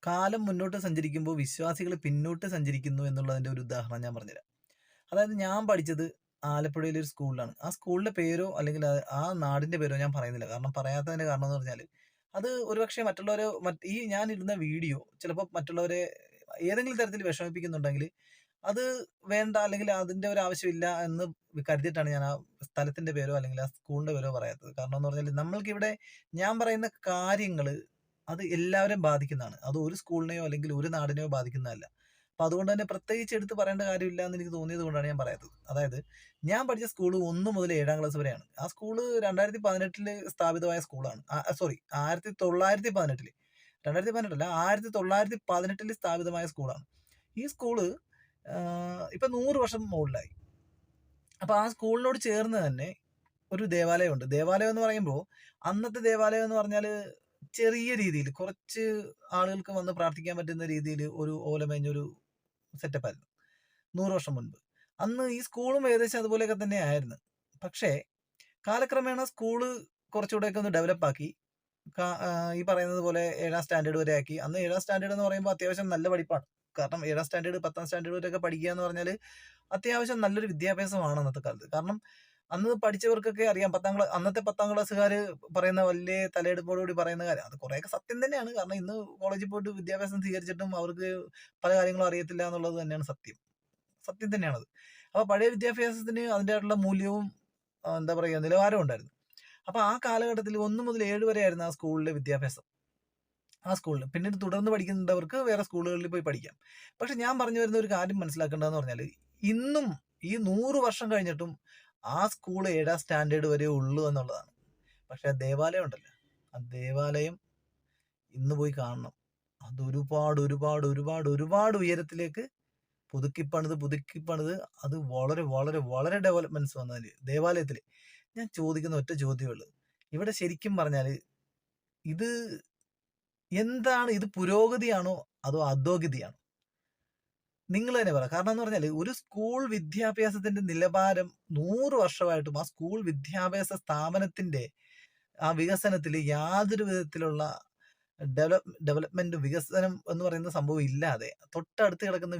കാലം മുന്നോട്ട് സഞ്ചരിക്കുമ്പോൾ വിശ്വാസികൾ പിന്നോട്ട് സഞ്ചരിക്കുന്നു എന്നുള്ളതിന്റെ ഒരു ഉദാഹരണം ഞാൻ പറഞ്ഞുതരാം. അതായത് ഞാൻ പഠിച്ചത് ആലപ്പുഴയിലെ ഒരു സ്കൂളിലാണ്. ആ സ്കൂളിന്റെ പേരോ അല്ലെങ്കിൽ ആ നാടിന്റെ പേരോ ഞാൻ പറയുന്നില്ല. കാരണം പറയാത്തതിന്റെ കാരണം എന്ന് പറഞ്ഞാല്, അത് ഒരുപക്ഷെ മറ്റുള്ളവരെ ഈ ഞാൻ ഇടുന്ന വീഡിയോ ചിലപ്പോൾ മറ്റുള്ളവരെ ഏതെങ്കിലും തരത്തിൽ വിഷമിപ്പിക്കുന്നുണ്ടെങ്കിൽ അത് വേണ്ട അല്ലെങ്കിൽ അതിന്റെ ഒരു ആവശ്യമില്ല എന്ന് കരുതിയിട്ടാണ് ഞാൻ ആ സ്ഥലത്തിന്റെ പേരോ അല്ലെങ്കിൽ ആ സ്കൂളിന്റെ പേരോ പറയാത്തത്. കാരണം എന്ന് പറഞ്ഞാൽ നമ്മൾക്കിവിടെ ഞാൻ പറയുന്ന കാര്യങ്ങള് അത് എല്ലാവരെയും ബാധിക്കുന്നതാണ്. അത് ഒരു സ്കൂളിനെയോ അല്ലെങ്കിൽ ഒരു നാടിനെയോ ബാധിക്കുന്നതല്ല. അപ്പൊ അതുകൊണ്ട് തന്നെ പ്രത്യേകിച്ച് എടുത്ത് പറയേണ്ട കാര്യമില്ല എന്ന് എനിക്ക് തോന്നിയത് കൊണ്ടാണ് ഞാൻ പറയാത്തത്. അതായത് ഞാൻ പഠിച്ച സ്കൂൾ 1 മുതൽ 7ാം ക്ലാസ് വരെയാണ്. ആ സ്കൂള് 2018 സ്ഥാപിതമായ സ്കൂളാണ്. സോറി 1918 2018 അല്ല 1918 സ്ഥാപിതമായ സ്കൂളാണ്. ഈ സ്കൂള് ഇപ്പൊ 100 വർഷം മുകളിലായി. അപ്പൊ ആ സ്കൂളിനോട് ചേർന്ന് തന്നെ ഒരു ദേവാലയമുണ്ട്. ദേവാലയം എന്ന് പറയുമ്പോൾ അന്നത്തെ ദേവാലയം എന്ന് പറഞ്ഞാല് ചെറിയ രീതിയിൽ കുറച്ച് ആളുകൾക്ക് വന്ന് പ്രാർത്ഥിക്കാൻ പറ്റുന്ന രീതിയിൽ ഒരു ഓലമേഞ്ഞൊരു സെറ്റപ്പായിരുന്നു. 100 വർഷം മുൻപ്. അന്ന് ഈ സ്കൂളും ഏകദേശം അതുപോലെയൊക്കെ തന്നെ ആയിരുന്നു. പക്ഷേ കാലക്രമേണ സ്കൂള് കുറച്ചുകൂടെയൊക്കെ ഒന്ന് ഡെവലപ്പാക്കി. ഈ പറയുന്നത് പോലെ 7ാം സ്റ്റാൻഡേർഡ് വരെ ആക്കി. അന്ന് 7ാം സ്റ്റാൻഡേർഡ് എന്ന് പറയുമ്പോൾ അത്യാവശ്യം നല്ല പഠിപ്പാണ്. കാരണം 7ാം സ്റ്റാൻഡേർഡ് 10ാം സ്റ്റാൻഡേർഡ് വരെയൊക്കെ പഠിക്കുക എന്ന് പറഞ്ഞാല് അത്യാവശ്യം നല്ലൊരു വിദ്യാഭ്യാസമാണ് അന്നത്തെ കാലത്ത്. കാരണം അന്ന് പഠിച്ചവർക്കൊക്കെ അറിയാം. അന്നത്തെ 10ാം ക്ലാസ്സുകാര് പറയുന്ന വലിയ തലയെടുപ്പോടുകൂടി പറയുന്ന കാര്യം അത് കുറെയൊക്കെ സത്യം തന്നെയാണ്. കാരണം ഇന്ന് കോളേജിൽ പോയിട്ട് വിദ്യാഭ്യാസം സ്വീകരിച്ചിട്ടും അവർക്ക് പല കാര്യങ്ങളും അറിയത്തില്ല എന്നുള്ളത് തന്നെയാണ് സത്യം. സത്യം തന്നെയാണത്. അപ്പൊ പഴയ വിദ്യാഭ്യാസത്തിന് അതിന്റേതായിട്ടുള്ള മൂല്യവും എന്താ പറയുക നിലവാരവും ഉണ്ടായിരുന്നു. അപ്പൊ ആ കാലഘട്ടത്തിൽ 1 മുതൽ 7 വരെ ആയിരുന്നു ആ സ്കൂളിലെ വിദ്യാഭ്യാസം. ആ സ്കൂളിൽ. പിന്നീട് തുടർന്ന് പഠിക്കുന്നവർക്ക് വേറെ സ്കൂളുകളിൽ പോയി പഠിക്കാം. പക്ഷെ ഞാൻ പറഞ്ഞു വരുന്ന ഒരു കാര്യം മനസ്സിലാക്കേണ്ടതെന്ന് പറഞ്ഞാല്, ഇന്നും ഈ 100 വർഷം കഴിഞ്ഞിട്ടും ആ സ്കൂൾ 7ാം സ്റ്റാൻഡേർഡ് വരെ ഉള്ളൂ എന്നുള്ളതാണ്. പക്ഷെ ആ ദേവാലയം ഉണ്ടല്ലോ, ആ ദേവാലയം ഇന്ന് പോയി കാണണം. അത് ഒരുപാട് ഒരുപാട് ഒരുപാട് ഒരുപാട് ഉയരത്തിലേക്ക് പുതുക്കിപ്പണിത് പുതുക്കിപ്പണിത് അത് വളരെ വളരെ വളരെ ഡെവലപ്മെന്റ്സ് വന്നതില് ദേവാലയത്തില്. ഞാൻ ചോദിക്കുന്ന ഒറ്റ ചോദ്യമേ ഉള്ളൂ. ഇവിടെ ശരിക്കും പറഞ്ഞാല് ഇത് എന്താണ്? ഇത് പുരോഗതിയാണോ അതോ അധോഗതിയാണോ? നിങ്ങൾ തന്നെ പറ. കാരണം എന്ന് പറഞ്ഞാല് ഒരു സ്കൂൾ വിദ്യാഭ്യാസത്തിന്റെ നിലവാരം 100 വർഷമായിട്ടും ആ സ്കൂൾ വിദ്യാഭ്യാസ സ്ഥാപനത്തിന്റെ ആ വികസനത്തില് യാതൊരു വിധത്തിലുള്ള ഡെവലപ്മെന്റ് വികസനം എന്ന് പറയുന്ന സംഭവം ഇല്ലാതെ തൊട്ടടുത്ത് കിടക്കുന്ന